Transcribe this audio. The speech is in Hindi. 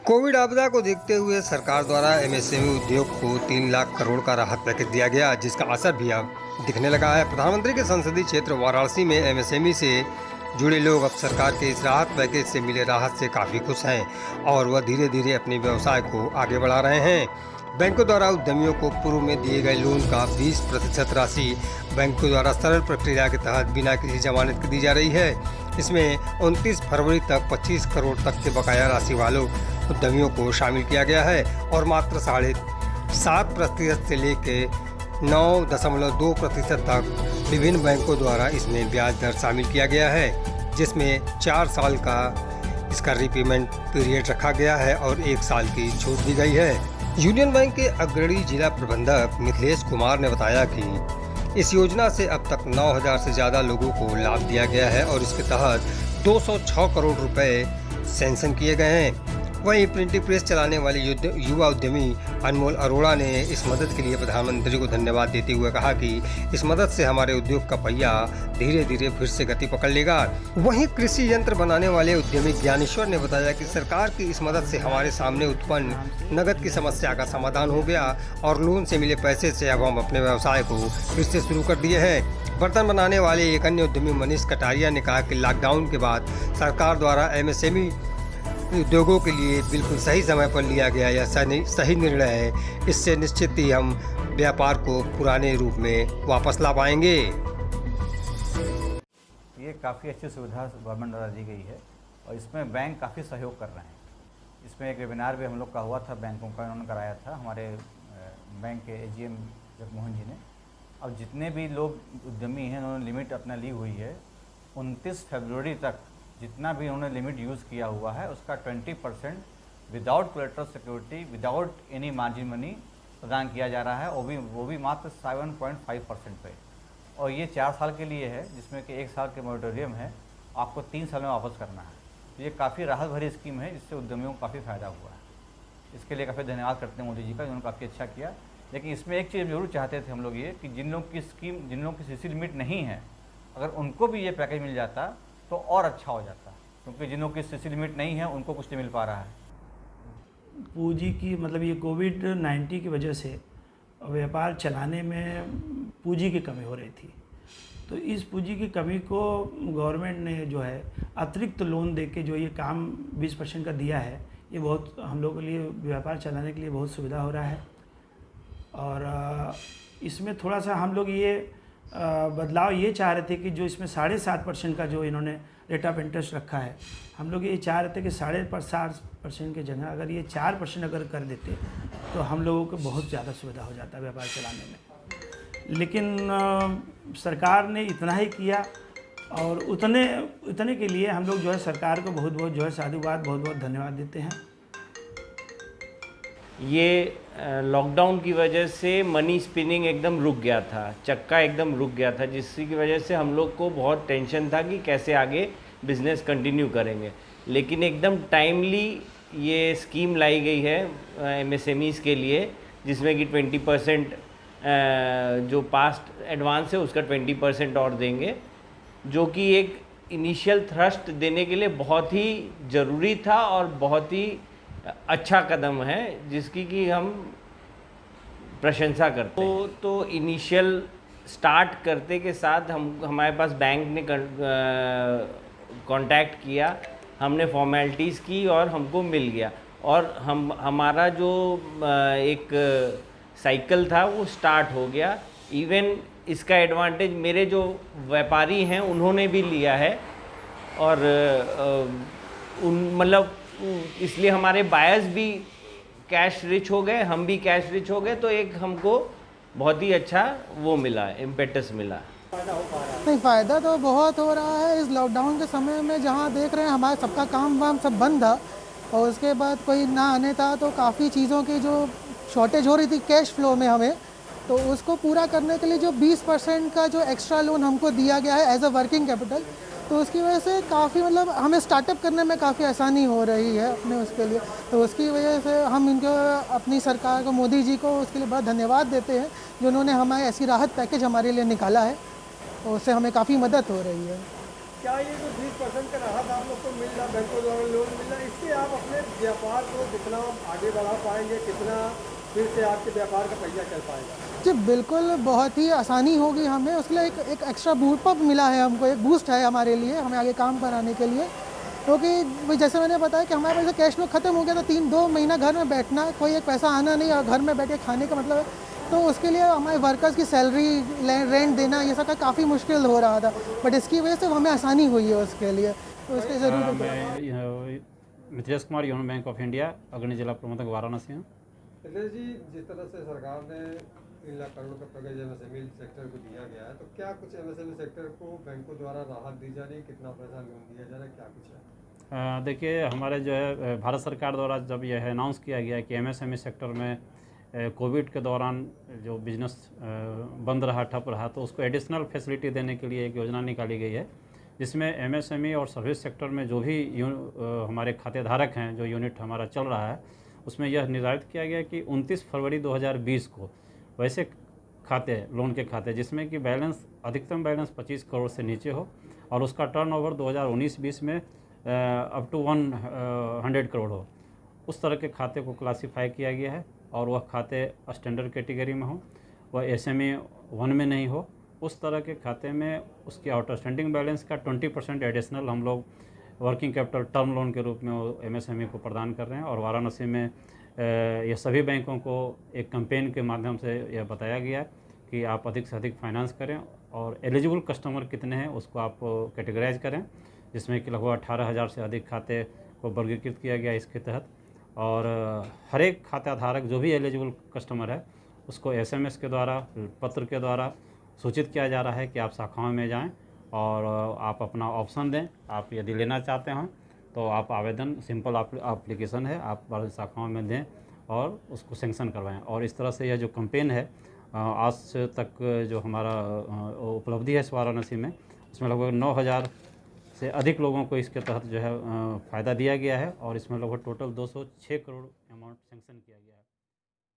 कोविड आपदा को देखते हुए सरकार द्वारा एमएसएमई उद्योग को 3 लाख करोड़ का राहत पैकेज दिया गया, जिसका असर भी अब दिखने लगा है। प्रधानमंत्री के संसदीय क्षेत्र वाराणसी में एमएसएमई से जुड़े लोग अब सरकार के इस राहत पैकेज से मिले राहत से काफ़ी खुश हैं और वह धीरे धीरे अपने व्यवसाय को आगे बढ़ा रहे हैं। बैंकों द्वारा उद्यमियों को पूर्व में दिए गए लोन का 20% राशि बैंकों द्वारा सरल प्रक्रिया के तहत बिना किसी जमानत के दी जा रही है। इसमें 29 फरवरी तक 25 करोड़ तक के बकाया राशि वालों उद्यमियों को शामिल किया गया है और मात्र 7.5% से लेकर 9.2% तक विभिन्न बैंकों द्वारा इसमें ब्याज दर शामिल किया गया है, जिसमें 4 साल का इसका रीपेमेंट पीरियड रखा गया है और 1 साल की छूट दी गई है। यूनियन बैंक के अग्रणी जिला प्रबंधक मिथिलेश कुमार ने बताया कि इस योजना से अब तक 9,000 से ज़्यादा लोगों को लाभ दिया गया है और इसके तहत 206 करोड़ रुपए सैंक्शन किए गए हैं। वहीं प्रिंटिंग प्रेस चलाने वाले युवा उद्यमी अनमोल अरोड़ा ने इस मदद के लिए प्रधानमंत्री को धन्यवाद देते हुए कहा कि इस मदद से हमारे उद्योग का पहिया धीरे धीरे फिर से गति पकड़ लेगा। वहीं कृषि यंत्र बनाने वाले उद्यमी ज्ञानेश्वर ने बताया कि सरकार की इस मदद से हमारे सामने उत्पन्न नकद की समस्या का समाधान हो गया और लोन से मिले पैसे से अब हम अपने व्यवसाय को फिर से शुरू कर दिए हैं। बर्तन बनाने वाले एक अन्य उद्यमी मनीष कटारिया ने कहा कि लॉकडाउन के बाद सरकार द्वारा एमएसएमई उद्योगों के लिए बिल्कुल सही समय पर लिया गया यह सही निर्णय है। इससे निश्चित ही हम व्यापार को पुराने रूप में वापस ला पाएंगे। ये काफ़ी अच्छी सुविधा गवर्नमेंट द्वारा दी गई है और इसमें बैंक काफ़ी सहयोग कर रहे हैं। इसमें एक वेबिनार भी हम लोग का हुआ था, बैंकों का उन्होंने कराया था हमारे बैंक के एजीएम जगमोहन जी ने। अब जितने भी लोग उद्यमी हैं उन्होंने लिमिट अपना ली हुई है। 29 फरवरी तक जितना भी उन्होंने लिमिट यूज़ किया हुआ है उसका 20% without collateral security, without any margin money प्रदान किया जा रहा है, वो भी मात्र 7.5% पे। और ये 4 साल के लिए है, जिसमें कि 1 साल के मोरेटोरियम है, आपको 3 साल में वापस करना है। तो ये काफ़ी राहत भरी स्कीम है जिससे उद्यमियों को काफ़ी फ़ायदा हुआ है। इसके लिए काफ़ी धन्यवाद करते हैं मोदी जी का, जिन्होंने काफ़ी अच्छा किया। लेकिन इसमें एक चीज़ जरूर चाहते थे हम लोग ये कि जिन लोगों की सीसी लिमिट नहीं है, अगर उनको भी ये पैकेज मिल जाता तो और अच्छा हो जाता, क्योंकि जिन लोगों की सीसी लिमिट नहीं है उनको कुछ नहीं मिल पा रहा है। पूंजी की मतलब ये कोविड-19 की वजह से व्यापार चलाने में पूंजी की कमी हो रही थी, तो इस पूंजी की कमी को गवर्नमेंट ने जो है अतिरिक्त लोन देके जो ये काम 20% का दिया है, ये बहुत हम लोगों के लिए व्यापार चलाने के लिए बहुत सुविधा हो रहा है। और इसमें थोड़ा सा हम लोग ये बदलाव ये चाह रहे थे कि जो इसमें 7.5% का जो इन्होंने रेट ऑफ इंटरेस्ट रखा है, हम लोग ये चाह रहे थे कि 7.5% की जगह अगर ये 4% अगर कर देते तो हम लोगों को बहुत ज़्यादा सुविधा हो जाता व्यापार चलाने में। लेकिन सरकार ने इतना ही किया और उतने के लिए हम लोग जो है सरकार को बहुत बहुत जो है साधुवाद, बहुत बहुत धन्यवाद देते हैं। ये लॉकडाउन की वजह से मनी स्पिनिंग एकदम रुक गया था, चक्का एकदम रुक गया था, जिसकी वजह से हम लोग को बहुत टेंशन था कि कैसे आगे बिज़नेस कंटिन्यू करेंगे। लेकिन एकदम टाइमली ये स्कीम लाई गई है एमएसएमईज़ के लिए, जिसमें कि 20% जो पास्ट एडवांस है उसका 20% और देंगे, जो कि एक इनिशियल थ्रस्ट देने के लिए बहुत ही ज़रूरी था और बहुत ही अच्छा कदम है, जिसकी कि हम प्रशंसा करते हैं। तो इनिशियल स्टार्ट करते के साथ हमारे पास बैंक ने कांटेक्ट किया, हमने फॉर्मेलिटीज़ की और हमको मिल गया और हमारा जो एक साइकिल था वो स्टार्ट हो गया। इवन इसका एडवांटेज मेरे जो व्यापारी हैं उन्होंने भी लिया है और मतलब इसलिए हमारे बायर्स भी कैश रिच हो गए, हम भी कैश रिच हो गए, तो एक हमको बहुत ही अच्छा वो मिला, इम्पेटस मिला। नहीं, फ़ायदा तो बहुत हो रहा है इस लॉकडाउन के समय में, जहाँ देख रहे हैं हमारा सबका काम वाम सब बंद था और उसके बाद कोई ना आने था, तो काफ़ी चीज़ों की जो शॉर्टेज हो रही थी कैश फ्लो में हमें, तो उसको पूरा करने के लिए जो 20% का जो एक्स्ट्रा लोन हमको दिया गया है एज अ वर्किंग कैपिटल, तो उसकी वजह से काफ़ी मतलब हमें स्टार्टअप करने में काफ़ी आसानी हो रही है अपने उसके लिए। तो उसकी वजह से हम इनको अपनी सरकार को, मोदी जी को उसके लिए बहुत धन्यवाद देते हैं, जिन्होंने हमारे ऐसी राहत पैकेज हमारे लिए निकाला है और उससे हमें काफ़ी मदद हो रही है। क्या ये जो 20% का राहत आप लोग को मिल रहा, बैंकों द्वारा लोन मिल रहा, इससे आप अपने व्यापार को कितना आगे बढ़ा पाएंगे, कितना फिर से आपके व्यापार का पहिया चल पाएगा? जी बिल्कुल, बहुत ही आसानी होगी हमें, उसके लिए एक एक्स्ट्रा बूट अप मिला है हमको, एक बूस्ट है हमारे लिए, हमें आगे काम कराने के लिए। क्योंकि जैसे मैंने बताया कि हमारे पास कैश फ्लो ख़त्म हो गया था, 3-2 महीना घर में बैठना, कोई एक पैसा आना नहीं और घर में बैठ के खाने का मतलब है, तो उसके लिए हमारे वर्कर्स की सैलरी, रेंट देना ये सब का काफ़ी मुश्किल हो रहा था, बट इसकी वजह से हमें आसानी हुई है उसके लिए, तो इसके ज़रूर। मैं Mithilesh Kumar, union bank of India, अग्रणी जिला प्रबंधक वाराणसी हूँ। मिथिलेश जी, जिस तरह से सरकार ने 3 लाख करोड़ का पैकेज एमएसएमई सेक्टर को दिया गया है, तो क्या कुछ एमएसएमई सेक्टर को बैंकों द्वारा राहत दी जा रही है, कितना पैसा लोन दिया जा रहा है, क्या कुछ है? देखिए, हमारे जो है भारत सरकार द्वारा जब यह अनाउंस किया गया कि एमएसएमई सेक्टर में कोविड के दौरान जो बिजनेस बंद रहा, ठप रहा, तो उसको एडिशनल फैसिलिटी देने के लिए एक योजना निकाली गई है, जिसमें एमएसएमई और सर्विस सेक्टर में जो भी हमारे खातेधारक हैं, जो यूनिट हमारा चल रहा है, उसमें यह निर्धारित किया गया कि 29 फरवरी 2020 को वैसे खाते, लोन के खाते जिसमें कि बैलेंस, अधिकतम बैलेंस 25 करोड़ से नीचे हो और उसका टर्नओवर 2019-20 में अप टू 100 करोड़ हो, उस तरह के खाते को क्लासीफाई किया गया है। और वह खाते स्टैंडर्ड कैटेगरी में हो, वह एसएमई 1 में नहीं हो, उस तरह के खाते में उसके आउटस्टैंडिंग बैलेंस का 20% एडिशनल हम लोग वर्किंग कैपिटल टर्म लोन के रूप में वो एमएसएमई को प्रदान कर रहे हैं। और वाराणसी में ये सभी बैंकों को एक कैंपेन के माध्यम से यह बताया गया कि आप अधिक से अधिक फाइनेंस करें और एलिजिबल कस्टमर कितने हैं उसको आप कैटेगराइज करें, जिसमें कि लगभग 18,000 से अधिक खाते को वर्गीकृत किया गया इसके तहत। और हर एक खाताधारक जो भी एलिजिबल कस्टमर है उसको एसएमएस के द्वारा, पत्र के द्वारा सूचित किया जा रहा है कि आप शाखाओं में जाएं और आप अपना ऑप्शन दें। आप यदि लेना चाहते हैं तो आप आवेदन, सिंपल एप्लीकेशन है, आप शाखाओं में दें और उसको सेंक्शन करवाएं। और इस तरह से यह जो कैंपेन है आज तक जो हमारा उपलब्धि है वाराणसी में, उसमें लगभग 9,000 से अधिक लोगों को इसके तहत जो है फ़ायदा दिया गया है और इसमें लगभग टोटल 206 करोड़ अमाउंट सेंक्शन किया।